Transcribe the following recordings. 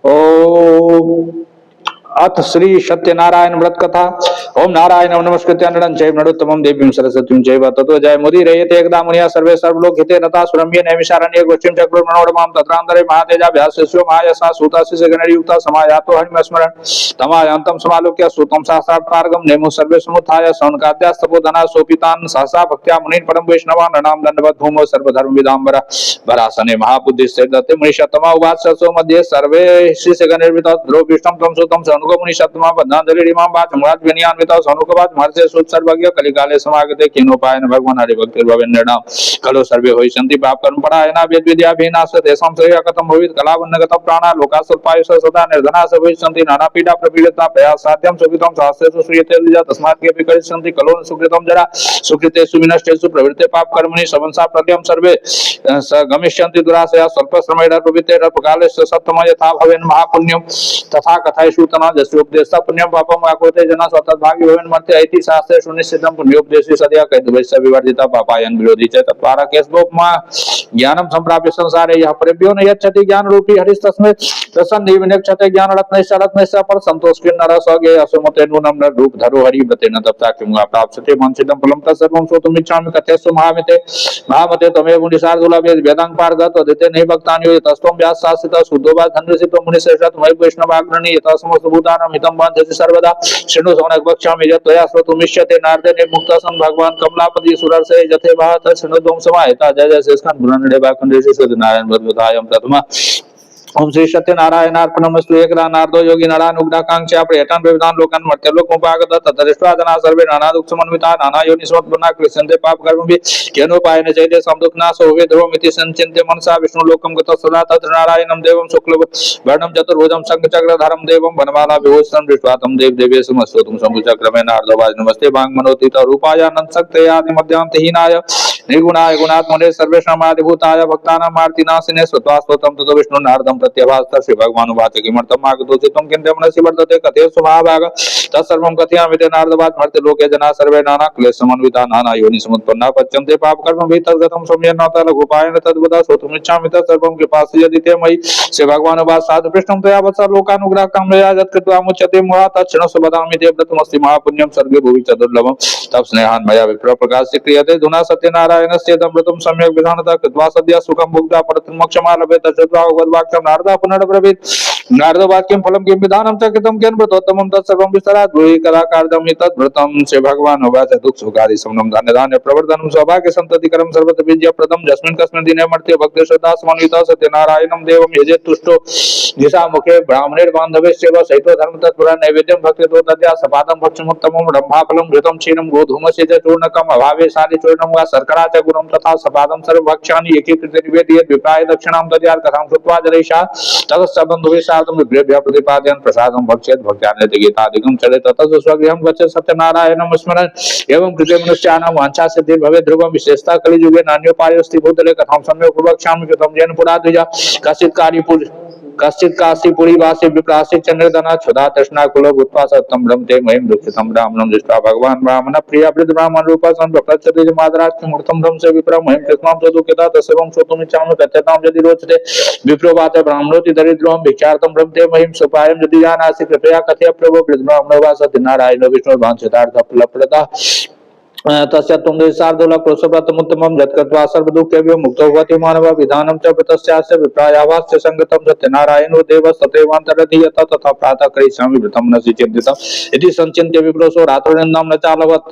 ओम अथ श्री सत्यनारायण व्रत कथा। ओम नारायण नमस्कृत्य नरं चैव नरोत्तमं देवीं सरस्वतीं चैव ततो जय मुदि रयते एकदा मुनिया सर्वे सर्वलोक हिते नता सुरम्य नैमिषारण्ये गोष्ठीं चक्रो मनोरमां तत्रांतरे महातेजाभ्यासस्यो महायसा सूतास्य गणयुक्ता समायातो हरिमस्मरण तमायांतं समालोक्य सूतं सहस्रात् पारगं नेमो सर्वे समुत्थाय सौनकाद्यास्तपोधना सोपितान् सहसा भक्त्या मुनीन् परम वैष्णवान् ननाम दण्डवत् भूमो सर्वधर्म विदाम्बरा वरासने महाबुद्धिस्ते दत्ते मुनिषत्तमा उवाच सो मध्ये सर्वे शिष्यगणैर्वितौ द्रौपदीष्टं तं सुतं सौनुको मुनिषत्तमा बद्धाञ्जलिरिमां वाचमराज विनयान्वितौ सौनुकवाच महर्षे सुत्सर्वज्ञ कलिकाले समागते किनोपायेन भगवान् हरिभक्तिर्भवेन्नृणाम् खलु सर्वे होयिष्यन्ति पापकर्मपरायणा वेदविद्याभिनाश तेषां श्रेयः कथं भवेत् कलावन्नगतः प्राणा लोकासुरपायुषः सदा निर्धनाः भविष्यन्ति नानापीडा प्रपीडिता प्रयासाध्यं सुकृतं शास्त्रेषु श्रूयते द्विजा तस्मात् केऽपि करिष्यन्ति खलु सुकृतं जरा सुकृतेषु विनष्टेषु प्रवृत्ते पापकर्मणि समंसा प्रत्यं सर्वे स गमिष्यन्ति दुराशया स्वल्पश्रमेण प्रवृत्तेरल्पकाले सत्तम यथा भवेन् महापुण्यं तथा कथयिषु तना जस्योपदेशः पुण्यं पापं वाकुते जना स्वतद्भागी भवेन् मर्त्य इति शास्त्रे सुनिश्चितं पुण्योपदेशे सद्या कैतवैश्य विवर्जिता पापायन विरोधी च तत्पारा केशवोपमा ज्ञानं संप्राप्य संसारे यः परेभ्यो न यच्छति ज्ञान रूपी हरिस्तस्मै प्रसन्ने विनक्षते ज्ञान रत्नैश्च पर संतोष किन्नर सगे असुमते नूनं न रूप धरो हरि व्रतेन तप्ता किं वा प्राप्स्यते मंसितं फलं तत्सर्वं श्रोतुमिच्छामि कथयस्व महामते तमेव मुनिसार्दूला वेदांग पारगत अदिते नहि भक्तानि तस्त्वं व्यास शास्त्रितः शुद्धोवा धन्यसितो मुनिश्रेष्ठ मयि वैष्णवाग्रणी यथा समस्त भूतानां हितं वाञ्छति सर्वदा शृणु शौनक वक्ष्यामि यत् त्वया श्रोतुमिष्यते नारदे निर्मुक्तः सन् भगवान् कमलापति सुरर्षे जथे वाहत शृणुध्वं समाहिता जय जय शेषकान्त पुराणे वाकुण्ठे सत्यनारायण भगवतायं प्रथमा ओम श्री सत्यनारायणार्पणमस्तु एकदा नारदो योगी नरानुग्धाकांक्षा पर्यटन विविधान लोकान् मर्त्यलोक उपागत ततरिष्ट्वा जना सर्वे नाना दुख समन्विता नाना योनि समत्पन्ना कृष्यन्ते पाप कर्मभिः केनोपायेन चैते समुद्घ्नासो भवे ध्रुवमिति संचिन्त्य मनसा विष्णु लोकं गतः सदा तत्र नारायणं देवं शुक्लवर्णं चतुर्भुजं शङ्खचक्रधरं देवं वनमाला विभूषणं दृष्ट्वा तं देवदेवेशमस्तुतं शम्भुचक्रमे नारदवाज नमस्ते वाङ्मनोतीत रूपाय अनन्तशक्तयादिमध्यान्तहीनाय निर्गुणाय गुणात्मने सर्वेषामादिभूताय भक्तानां मार्तिनाशिने स्वत्वास्त्वतं ततो विष्णु नारदं प्रत्यभासत श्री भगवान् उवाच किमर्थम् आगतोऽसि किन्ते मनसि वर्तते कथयस्व महाभाग तत्सर्वं कथयामि ते नारदवाच मर्त्यलोके जनाः सर्वे नाना क्लेशसमन्विता नाना योनिसमुत्पन्नाः पच्यन्ते पापकर्मभिः तद्गतं सौम्येन न लघुपायेन तद्वद श्रोतुमिच्छामि तत्सर्वं कृपासि यदि ते मयि श्री भगवान् उवाच साधु पृष्ठं त्वया वत्स लोकानुग्रहकामया यत्कृत्वा मुच्यते मोहात् तत्क्षणस्य वदामि ते व्रतमस्ति महापुण्यं सर्गे भुवि च दुर्लभं तव स्नेहान् मया विप्र प्रकाशस्य क्रियते धुना सत्यनारायणस्य व्रतं सम्यक् विधानतः कृत्वा सद्यः सुखं भुक्त्वा परतन्मोक्षमालभे तच्छ्रुत्वा भगवद्वाक्यं नारदः पुनरब्रवीत् नारदवाक्यं फलं किं विधानं च कृतं केन व्रतोत्तमं तत्सर्वं विस्तरात् ब्रूहि कदाकार्यं तद्व्रतं श्री भगवान् उवाच दुःखसुखादि समनं धान्य प्रवर्धनं सौभाग्य सन्ततिकरं सर्वत्र विद्याप्रदं यस्मिन् कस्मिन् दिने मर्त्य भक्ति श्रद्धा समन्वितः सत्यनारायणं देवं यजेत् तुष्टो निशामुखे ब्राह्मणैर्बान्धवैश्चैव सहितो धर्मतत्परः नैवेद्यं भक्तितो दद्यात् सपादं भक्षमुत्तमं रम्भाफलं घृतं क्षीरं गोधूमस्य च चूर्णकम् अभावे शालिचूर्णं वा शर्करा च गुणं तथा सपादं सर्वभक्ष्यानि एकीकृत्य निवेदयेत् विप्राय दक्षिणां दद्यात् कथां श्रुत्वा जनैषा ततः बन्धुभिः सार्धं विप्रेभ्यः प्रतिपादयन् प्रसादं भक्षेत् भक्त्यान्यतिगीतादिकं चलेत् ततः स्वगृहं गच्छेत् सत्यनारायणं स्मरन् एवं कृते मनुष्याणां वाञ्छा सिद्धिर्भवेत् ध्रुवं विशेषतः कलियुगे नान्योपायोऽस्ति भूतले कथां सम्यक् प्रवक्ष्यामि कृतं येन पुरा द्विजा कश्चित् काशीपुरी वासी विप्रासित चंद्रदना क्षुधा तृष्णा कुलो भूत्वा सत्तं ब्रह्मते महिं दुःखितं ब्राह्मणं दृष्ट्वा भगवान् ब्राह्मण प्रिया वृद्ध ब्राह्मण रूपा संप्रपच्यते मादरात् किमर्थं ब्रह्म से विप्र महिं कृष्णां तदुक्यता तस्सर्वं श्रोतुमिच्छामि कथ्यतां यदि रोचते विप्रोवाच ब्राह्मणोति दरिद्रोऽहं भिक्षार्थं ब्रह्मते महिं सुपायं यदि जानासि कृपया कथय प्रभो वृद्ध ब्राह्मणो वा सत्यनारायणो विष्णुर्वाञ्छितार्थफलप्रदः तस्य तुंगेशार्दूलपुरुषव्रतमुत्तमं यत्कृत्वा सर्वदुःखेभ्यो मुक्तो भवति मानवः विधानं च व्रतस्यास्य विप्रायावास्य संगतं सत्यनारायणो देवः तथैवान्तरति यतः तथा प्रातः करिष्यामि व्रतं न चिन्तितम् इति संचिन्त्य विप्रोषो रात्रिनिन्दं न चालवत्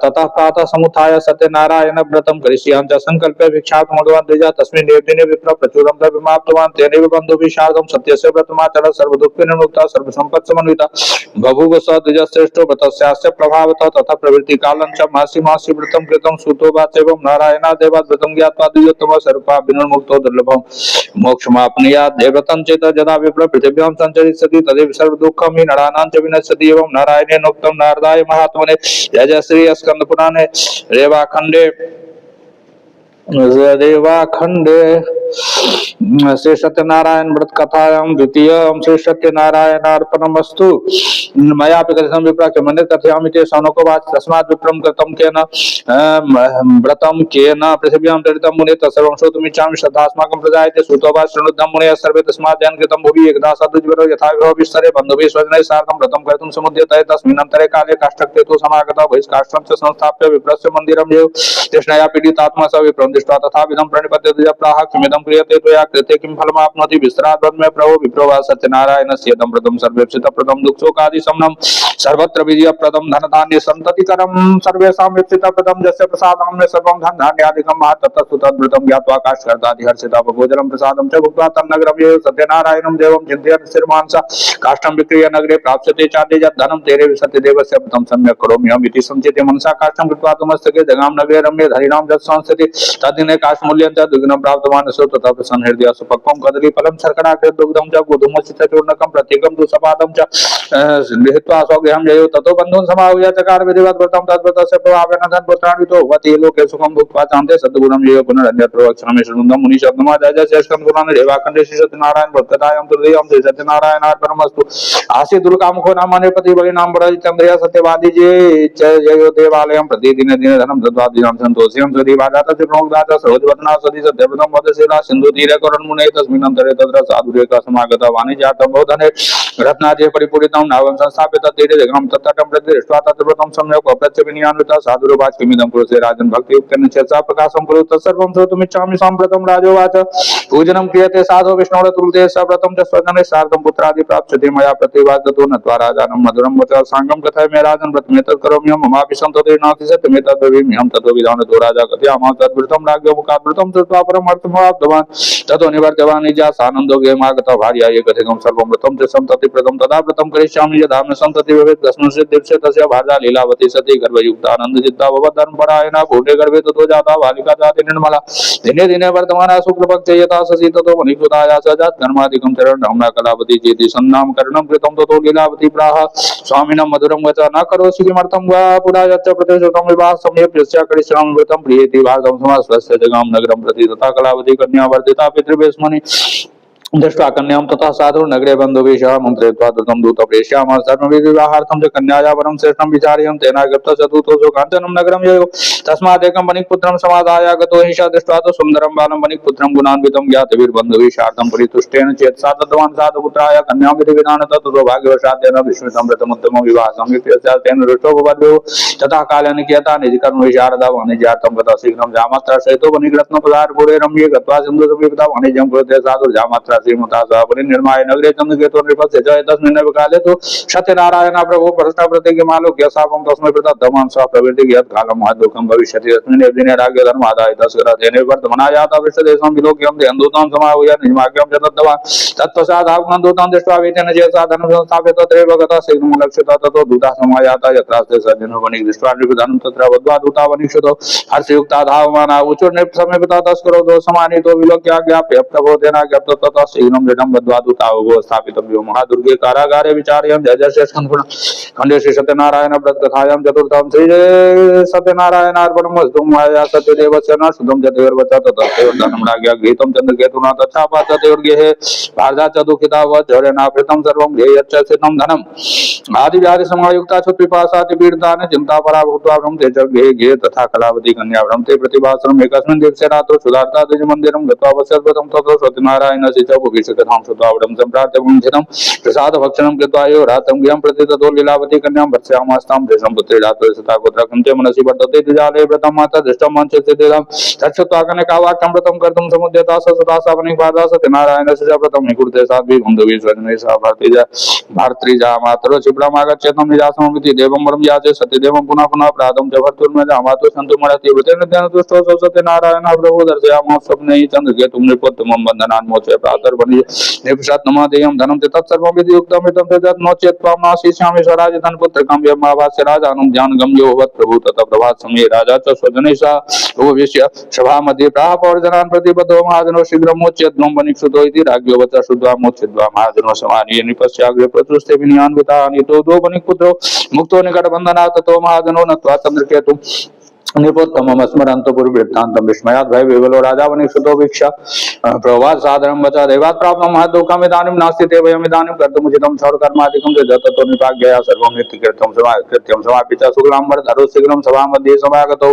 ततः प्रातः समुत्थाय सत्यनारायण व्रतं करिष्यामि च संकल्प्य भिक्षार्थं भगवान् द्विजा तस्मिन् दिने विप्र प्रचुरं द्रव्यमाप्तवान् तेनैव बन्धुभिः सार्धं सत्यस्य व्रतमाचर सर्वदुःखविनिर्मुक्तः सर्वसम्पत्समन्वितः बभूव स द्विजश्रेष्ठो व्रतस्यास्य प्रभावतः तथा प्रवृत्तिकालं च मासी मासी व्रतं कृतं सुतो वाचैवं नारायणादेवात् व्रतं ज्ञात्वा द्विजोत्तमः सर्वपाप विनिर्मुक्तो दुर्लभं मोक्षमाप्नुयात् देवतं चेत यदा विप्र पृथिव्यां सञ्चरिष्यति तदेव सर्वदुःखं हि नराणां च विनश्यति एवं नारायणेनोक्तं नारदाय महात्मने जय जय श्री स्कंदपुराणे रेवाखण्डे श्री सत्यनारायण व्रत कथायां द्वितीय श्री सत्यनारायणार्पणमस्तु। मया कथितं विप्राख्य मंदिर कथयामि ते सौनकोवाच तस्मात् विप्रं कृतं केन व्रतं केन पृथिव्यां चरितं मुने तत्सर्वं श्रोतुमिच्छामि श्रद्धास्माकं प्रजायते श्रुतोवाच शृणुतं मुनयः सर्वे तस्मात् जयन् कृतं भुवि एकदा सद्विजरो यथा विभव विस्तरे बन्धुभिः स्वजनैः सार्धं व्रतं कर्तुं समुद्यते तस्मिन्नन्तरे काले काष्ठक्तेतु समागतः बहिष्काष्ठं च संस्थाप्य विप्रस्य मन्दिरं यो तृष्णया पीडितात्मा स विप्रं दृष्ट्वा तथाविधं प्रणिपत्य प्राह किमिदं क्रियते त्वया कृते किं फलमाप्नोति विस्तरात् वद मे प्रभो विप्रोवाच सत्यनारायणस्य यदं व्रतं सर्वेप्सितप्रदं दुःखशोकादिशमनं सर्वत्र विजयप्रदं धनधान्य सन्ततिकरं सर्वेषां विप्सितप्रदं यस्य प्रसादं मे सर्वं धनधान्यादिकं महत् तत्तु तद्व्रतं ज्ञात्वा काष्ठकर्तादि हर्षिता भोजनं प्रसादं च भुक्त्वा तन्नगरं ये सत्यनारायणं देवं चिन्तयन् स्थिरमानसा काष्ठं विक्रीय नगरे प्राप्स्यते चान्ते यत् धनं तेरे विशति देवस्य व्रतं सम्यक् करोम्यहम् इति संचित्य मनसा काष्ठं कृत्वा तुमस्तके जगाम नगरे रम्ये धरिणां यत् संस्थिति तद्दिने काष्ठमूल्यं च द्विगुणं प्राप्तवान् सो तथा प्रसन्न हृदय सुपक्वं कदलीफलं शर्कराकृत दुग्धं च गोधूमश्चितचूर्णकं प्रत्येकं तु सपादं च गृहीत्वा स्वगृहं जयो ततो बन्धून् समाहूय चकार विधिवत् व्रतं तद्व्रतस्य प्रभावेन धनपुत्रान्वितो भवति लोके सुखं भुक्त्वा चान्ते सद्गुणं जयो पुनरन्यत्र वक्षणमे शृणुन्दं मुनिशब्दमा जय जय शेषकं गुणान् रेवाखण्डे श्री सत्यनारायण भक्ततायं तृतीयं श्री सत्यनारायणार्पणमस्तु। आसी दुर्गामुखो नाम नृपति बलिनां चंद्रया सत्यवादी जयो देवालयं प्रतिदिने दिने धनं दद्वादिनां संतोषियं सदी वादात प्रमुखदात सरोजवदना सदी सत्यव्रतं वदशिला सिन्धु तीरे करुणमुने तस्मिन्नन्तरे तत्र साधुरेका समागता वाणिज्यातं बहुधने रत्नादि परिपूरितं नावं संस्थाप्य तत्तीरे जगनं तत्तटं प्रति दृष्ट्वा तत्व्रतं सम्यक् अप्रत्य विनियान्विता साधुरुवाच किमिदं कुरुते राजन् भक्तियुक्तेन चेतसा प्रकाशं कुरु तत्सर्वं श्रोतुमिच्छामि साम्प्रतं राजोवाच पूजनं क्रियते साधो विष्णोरतुलते सव्रतं च स्वजने सार्धं पुत्रादि प्राप्स्यते मया प्रतिवादतो नत्वा राजानं मधुरं वच सांगं कथय मे राजन् व्रतमेतत् करोम्यहं ममापि सन्ततिर्नास्ति सत्यमेतद्ब्रवीम्यहं ततो विधानतो राजा कथयामास तद्व्रतं राज्ञो मुखाद्व्रतं श्रुत्वा परमर्थमाप्तवान् ततो निवर्त्यवान् निजासानन्दो गेमागतः भार्या ये कथितं सर्वं व्रतं च सन्ततिप्रदं तदा व्रतं करिष्यामि यदा मे सन्तति भवेत् तस्मिंश्चित् दिवसे तस्य भार्या लीलावती सती गर्भयुक्तानन्दचित्ता भवत् धर्मपरायणा भूते गर्भे ततो जाता बालिका जाति निर्मला दिने दिने वर्तमाना शुक्लपक्षे यथा शशि ततो मणिकृताया स जात कर्मादिकं चरण रमणा कलावती चेति सन्नामकरणं कृतं ततो लीलावती प्राह स्वामिनं मधुरं वच न करोषि किमर्थं वा पुरा यच्च प्रतिश्रुतं विवाह सम्यक् यस्य करिष्यामि व्रतं प्रियेति वार्धं समाश्वस्य जगाम नगरं प्रति तथा कलावती कन्या वर्धिता पितृवेश्मनि दृष्ट्वा कन्यां तथा साधु नगरे बन्धुभिः मन्त्रयित्वा दत्तं दूतं प्रेषयामः सर्वविवाहार्थं च कन्याया वरं श्रेष्ठं विचार्यं तेनागतः च दूतो काञ्चनं नगरं ययो तस्मादेकं वणिक्पुत्रं समादाय गतो हिंसा दृष्ट्वा तु सुन्दरं बालं वणिक्पुत्रं गुणान्वितं ज्ञातवीर्बन्धुभिः पुरीतुष्टेन चेतसा दत्तवान् साधुपुत्राय कन्यां विधिविधानतः ततो भाग्यवशादेन विस्मृतं व्रतमुत्तमं विवाहं संयुक्त्य तेन दृष्टो भवद्यो तथा काल्यानिक्यता निजकर्मविशारदा वाणिज्यार्थं गता शीघ्रं जामात्रा सहितो वणिकृत्नपदारपुरे रम्ये गत्वा सिन्धुसमीपता वाणिज्यं कृते साधुर्जामात्रा श्रीमता निर्माय नगरे चंद्रकेतु नृपस्य जय तस्मिन् काले तो सत्यनारायण प्रभु प्रष्टा प्रतिज्ञमालोक्य शापं तस्मै प्रदत्तवान् स प्रवृत्ति यत् कालं महद्दुःखं भविष्यति तस्मिन् दिने राज्ञ धर्मादाय तस्करतेन वर्तमानायाता विश्वदेशं विलोक्यं देन्दूतं समाहूय निजमाज्ञं च दत्तवान् तत्पश्चात् आगमनदूतं दृष्ट्वा वेतेन चेतसा धनं संस्थाप्य तत्रैव गतः शीघ्रं लक्ष्यतः ततो दूतः समायाता यत्रास्ते सज्जनो वणिक् दृष्ट्वा नृपधनं तत्र वद्वा दूता वणिक्षतो हर्षयुक्ता धावमाना उचुर नृपसमीपतः तस्करो दोषमानितो विलोक्याज्ञाप्य प्रबोधेनाज्ञप्तो ततः शीघ्रं दृढं बद्ध्वा दूतावगो स्थापितव्यो महादुर्गे कारागारे विचार्यं जय जय शेषखण्ड खण्डे श्री सत्यनारायण व्रत कथायां चतुर्थं श्री सत्यनारायणार्पणमस्तु मया सत्यदेवस्य न शुद्धं चतुर्वच ततः धनं राज्ञा गृहीतं चन्द्रकेतुना तच्छापा चतुर्गेः भारदा च दुःखिता वज्रेणावृतं सर्वं ध्येयच्च स्थितं धनम् आदिव्याधि समायुक्ता च पिपासाति पीडितानि चिन्तापरा भूत्वा भ्रमते च गृहे तथा कलावती कन्या भ्रमते प्रतिभासरम् एकस्मिन् दिवसे रात्रौ सुधार्ता द्विजमन्दिरं गत्वा वसद्व्रतं ततो सत्यनारायणस्य च भविष्यकथां श्रुत्वावडं सम्प्राप्य वञ्चितं प्रसादभक्षणं कृत्वा यो रातं गृहं प्रति ततो लीलावती कन्यां भर्त्सयामास्तां देशं पुत्रे रात्रौ सता गोत्रकं मनसि वर्तते द्विजाले व्रतं माता दृष्टं मञ्चस्थितं तच्छ्रुत्वा कनकावाक्यं व्रतं कर्तुं समुद्यता स सदा सावनिपादा सत्यनारायणस्य च व्रतं निकुरुते साध्वी बन्धुभिः स्वजनैः सह भारतीजा मातरो शिब्रमागच्छतं निजासममिति देवं वरं याचे सत्यदेवं पुनः पुनः प्रादं च भर्तुर्मजामातु सन्तुमरति व्रतेन तेन तुष्टो स सत्यनारायणः प्रभु दर्शयामः स्वप्ने चन्द्रकेतुं नृपोत्तमं बन्धनान् मोचय प्रातर्वणि निपषात् नमादेयं धनं ते तत्सर्वं विधियुक्तं हितं तद् नो चेत् त्वां नाशिष्यामि स्वराज धनपुत्रकं यमावास्य राजानं ज्ञानगम्यो भवत् प्रभु ततः प्रभात समये राजा च स्वजनैः सह उपविश्य सभामध्ये प्राह पौर्जनान् प्रतिबद्धो महाजनो शीघ्रं मोचयेत् द्वं वणिक्सुतो इति राज्ञो वच श्रुत्वा मोचयित्वा महाजनो समानीय निपस्याग्रे प्रतुस्ते विनियान्विता नितो द्वौ वणिक्पुत्रो मुक्तो निकटबन्धनात् ततो महाजनो नत्वा चन्द्रकेतुं निपोत्तमम् स्मरन्तु पुरवृत्तान्तं विस्मयात् भय विवलो राजा वनिक्षुतो वीक्षा प्रवाद सादरं वचा देवात् प्राप्तं महद्दुःखम् इदानीं नास्ति ते वयम् इदानीं कर्तुमुचितं क्षौरकर्मादिकं यततो निपाग्यया सर्वं नित्यकृत्यं समाकृत्यं समापिता शुक्लां वरधरो शीघ्रं सभामध्ये समागतौ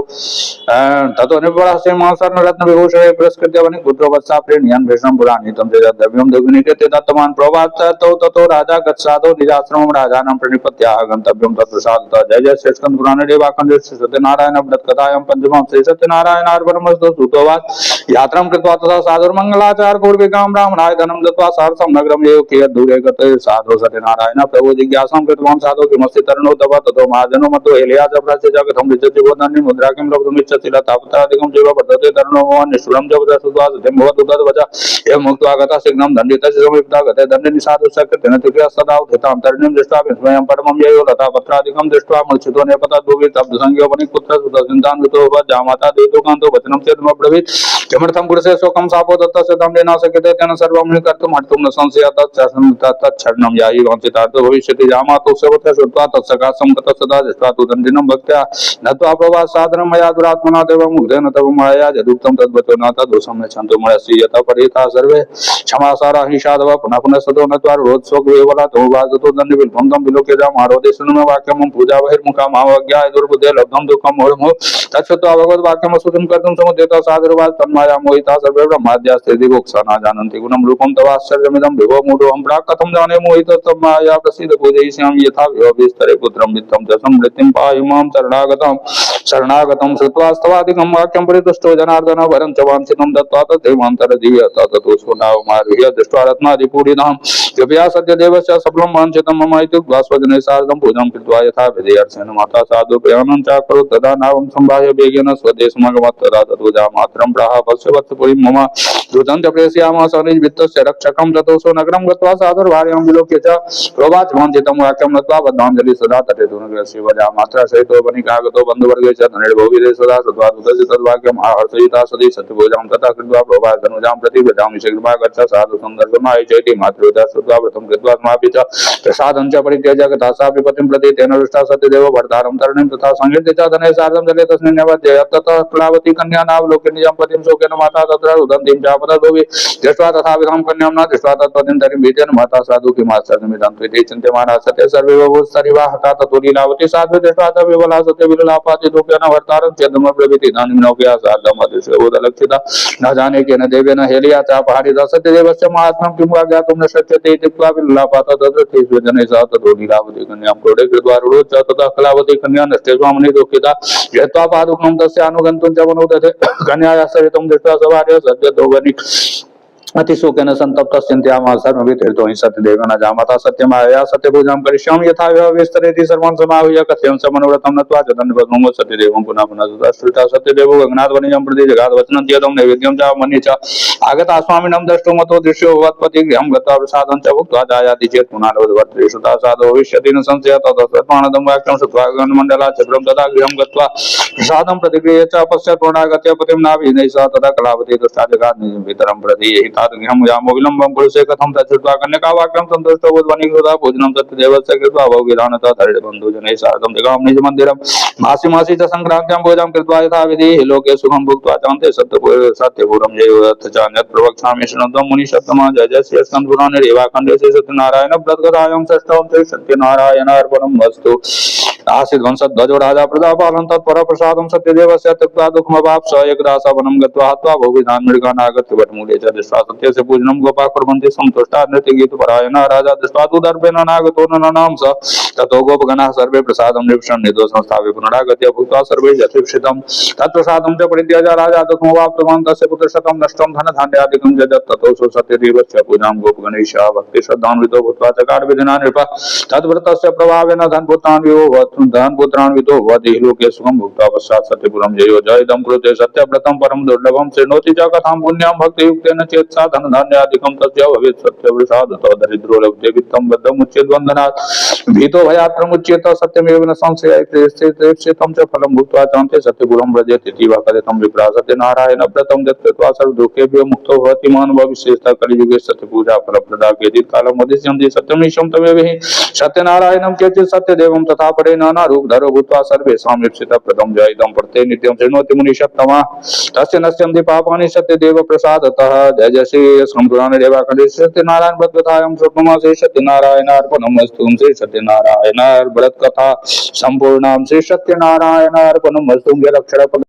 ततो निपरास्य मांसर्न रत्न विभूषणे पुरस्कृत्य वनिपुत्रो वत्सा प्रेणियन् भीष्मं पुराणितं तेजद्रव्यं द्विगुणीकृत्य दत्तवान् प्रवाद ततो राजा गच्छादो निजाश्रमं राजानं प्रणिपत्याह गन्तव्यं तत्प्रसादतः जय जय श्रेष्ठं पुराणे देवाखण्डे सत्यनारायण व्रत कथायां पंचमं श्री सत्यनारायणार्पणमस्तु सुतोवाच यात्रां कृत्वा तथा साधुर्मङ्गलाचार पूर्विकां ब्राह्मणाय धनं दत्त्वा सहर्षं नगरं एव कियत् दूरे गते साधु सत्यनारायण प्रभु जिज्ञासां कृतवान् साधु किमस्ति तरुणो तव ततो महाजनो मतो एलियाजप्रस्य च कथं लिच्छति वदन्ति मुद्रा किं लब्धुमिच्छति लतापत्रादिकं जीव वर्धते तरुणो भवान् निष्ठुरं च वदसुत्वा सत्यं भवतु तद्वच एवं मुक्त्वा गतः शीघ्रं दण्डितस्य समीपतः गते दण्डिनि साधु सकृतेन त्रिक्रियास्तदा उत्थितां तरुणीं दृष्ट्वा विस्मयं परमं ययो लतापत्रादिकं दृष्ट्वा मूर्छितो नेपतः दुर्वी तब्धसंज्ञोपनिपुत्रः सुतसिन्तान्वितो जामाता द्वैतोकान्तो वचनं चेदमब्रवीत् किमर्थं पुरुषे शोकं शापो दत्तस्य दण्डे न शक्यते तेन सर्वं हि कर्तुं हर्तुं न संशयः तच्छरणं यायि वाञ्छितार्थो भविष्यति जामातो सेवते श्रुत्वा तत्सकाशं गतः सदा दृष्ट्वा तु दण्डिनं भक्त्या नत्वा प्रवाद सादरं मया दुरात्मना देवं मुग्धेन तव मया यदुक्तं तद्वचो न तदोषं यच्छन्तु मयसि यतः परिता सर्वे क्षमासारा हि साधवः पुनः पुनः सतो नत्वा रोत्सोगवेवला तो वाजतो दण्डविल्भं तं विलोके जामारोदे शृणुमे वाक्यं पूजा बहिर्मुखा मावज्ञाय दुर्बुद्धे लब्धं दुःखं मुहुर्मुहुः तच्छ्रुत्वा भगवद्वाक्यं स्तुतिं कर्तुं समुद्यतः साधुर्वाच तन्माया मोहिता सर्वे ब्रह्माद्यास्ते दिवोक्सा न जानन्ति गुणं रूपं तव आश्चर्यमिदं विभो मूढोऽहं प्राक् कथं जाने मोहितस्तन्माया प्रसीद पूजयिष्यामि यथा विस्तरे पुत्रं वित्तं च समृद्धिं पाहि मां शरणागतं श्रुत्वा स्तवादिकं वाक्यं परितुष्टो जनार्दन वरं च वाञ्छितं दत्त्वा तदेवान्तरजीव्यत ततो सोनावमारुह्य दृष्ट्वा रत्नादिपूरितां कृपया सत्यदेवस्य सफलं वाञ्छितं मम इति उक्त्वा स्वजनैः सार्धं पूजां कृत्वा यथा विधेयर्चेन माता साधु प्रयाणं चाकरोत् तदा नावं सम्भाव्य वेगेन स्वदेशमगमत् तदा ततो जामातरं प्राह पश्यवत्सपुरीं मम दूतं च प्रेषयामः सनिजवित्तस्य रक्षकं ततोऽसो नगरं गत्वा साधुर्भार्यां विलोक्य च प्रोवाच वाञ्छितं वाक्यं नत्वा बद्धाञ्जलिः सदा तटे तु नगरस्य वजामात्रा सहितो वनिकागतो बन्धुवर्गे च धनिर्भोगिरे सदा श्रुत्वा दूतस्य तद्वाक्यम् आहर्षयिता सदी सत्यभोजां तथा कृत्वा प्रोवाच धनुजां प्रति व्रजामि शीघ्रमेव गच्छ साधु सन्दर्शनाय चैति मातृता श्रुत्वा व्रतं कृत्वा समापि च प्रसादं च परित्यज्य गता सापि पतिं प्रति तेन दृष्टा सत्यदेवो भर्तारं तरणीं तथा संहृत्य च धने सार्धं जले तस्मिन् न्यवद्य ततः क्लावती कन्या नावलोक्य निजं पतिं शोकेन माता तत्र रुदन्तीं चापतद्भुवि दृष्ट्वा तथा विधां कन्यां न दृष्ट्वा तत्पतिं तरिं भीतेन माता साधु किमाश्चर्यमिदं त्विति चिन्त्यमाना सत्य सर्वे वभूस्तरिवाहता ततो लीलावती साध्वी दृष्ट्वा च विवला सत्य विललापाति दुःखेन भर्तारं चेदमब्रवीति इदानीं नौक्या सार्धम् अदृश्यबोधलक्षिता न जाने केन देवेन हेलिया चापहारिता सत्यदेवस्य महात्म्यं किं वा ज्ञातुं न शक्यते इति उक्त्वा विललापात तत्र जनैः सह ततो लीलावती कन्यां क्रोडे कृत्वा रुरोच ततः कलावती कन्या नष्टे स्वामिनि दुःखिता यत्त्वा पादुकं तस्य अनुगन्तुं च मनोदधे कन्यायाः सहितं दृष्ट्वा सभार्य सद्यतो वनि अतिशोकेन संतप्तः चिन्तयामास सर्ववितीर्थो हि सत्यदेवेन जामाता सत्यमायया सत्यपूजां करिष्यामि यथा विस्तरेति सर्वं समाहूय कथ्यं स मनोरथं नत्वा च दण्डवद्मो सत्यदेवं पुनः पुनः श्रुता सत्यदेवो गगनाद्वनिजं प्रति जगाद वचनं त्यजं नैवेद्यं च मन्ये च आगता स्वामिनं द्रष्टुं मतो दृश्यो वत्पति गृहं गत्वा प्रसादं च भुक्त्वा जायाति चेत् पुनर्वद्वर्ते श्रुता साधो भविष्यति न संशयः ततः तत्मानदं वाक्यं श्रुत्वा गगनमण्डलाचक्रं तदा गृहं गत्वा प्रसादं प्रतिगृह्य च पश्चात् पुनरागत्य पतिं नाभिनैः सह तदा कलावती दुष्टा जगाद निजं पितरं प्रति तादृशं यामो विलम्बं पुरुषे कथं तच्छ्रुत्वा कन्यका वाक्यं सन्तुष्टो बुद्ध्वनि कृता भोजनं सत्यदेवस्य कृत्वा बहुविधानतः धैर्यबन्धुजनैः सार्धं जगाम निजमन्दिरं मासि मासि च सङ्क्रान्त्यां भोजनं कृत्वा यथा विधिः लोके सुखं भुक्त्वा चान्ते सत्यपुरं जयोऽथ च अन्यत् प्रवक्ष्यामि शृणुतं मुनिषत्तमः जय जय श्री स्कन्दपुराणे रेवाखण्डे श्री सत्यनारायण व्रतकथायां षष्ठं श्री सत्यनारायणार्पणमस्तु आसीत् वंशध्वजो राजा प्रजापालं तत्पर प्रसादं सत्यदेवस्य त्यक्त्वा दुःखमवाप स एकदा स वनं गत्वा हत्वा बहुविधान् मृगान् आगत्य वटमूले च दृष्ट्वा सत्यस्य पूजनं गोपाः कुर्वन्ति सन्तुष्टा नृत्यगीतपरायणः राजा दृष्ट्वा तु दर्पेण नागतो नरनां स ततो गोपगणाः सर्वे प्रसादं निविशन् निर्दोषं स्थाप्य पुनरागत्य भुक्त्वा सर्वे यथेक्षितं तत्प्रसादं च परित्यज्य राजा दुःखमवाप्तवान् तस्य पुत्रशतं नष्टं धनधान्यादिकं जजत् ततो सो सत्यदेवस्य पूजां गोपगणैः भक्तिश्रद्धान्वितो भूत्वा चकार विधिना नृपः तद्व्रतस्य प्रभावेन धनपुत्रान् वितो भवति लोके सुखं भुक्त्वा पश्चात् सत्यपुरं जयो जयदं कृते सत्यव्रतं परं दुर्लभं शृणोति च कथां पुण्यां भक्तियुक्तेन चेत् भवेत् सा धन धान्यादिकं तस्य भवेत् सत्यवृषादतो दरिद्रो लभते वित्तं बद्धम् उच्येत वन्दनात् भीतो भयात्रमुच्येत सत्यमेव न संशयः तं च फलं भूत्वा चान्ते सत्यगुणं व्रजेत् इति वा कथितं विप्रा सत्यनारायण व्रतं दत्त्वा सर्वदुःखेभ्यो मुक्तो भवति मानवः विशेषतः कलियुगे सत्यपूजा फलप्रदा केचित् कालं वदिष्यन्ति सत्यमीशं तमेव हि सत्यनारायणं केचित् सत्यदेवं तथा परे नानारूपधरो भूत्वा सर्वेषां ईप्सितः प्रथमं जयितं प्रत्यय नित्यं शृणोति मुनिषत्तमः तस्य नश्यन्ति पापानि सत्यदेव प्रसादतः जय जय श्री संपुराण देवाखण्डे सत्यनारायण व्रत कथायां स्वप्नमासे सत्यनारायणार्पणमस्तु श्री सत्यनारायण व्रत कथा संपूर्णां श्री सत्यनारायणार्पणमस्तु।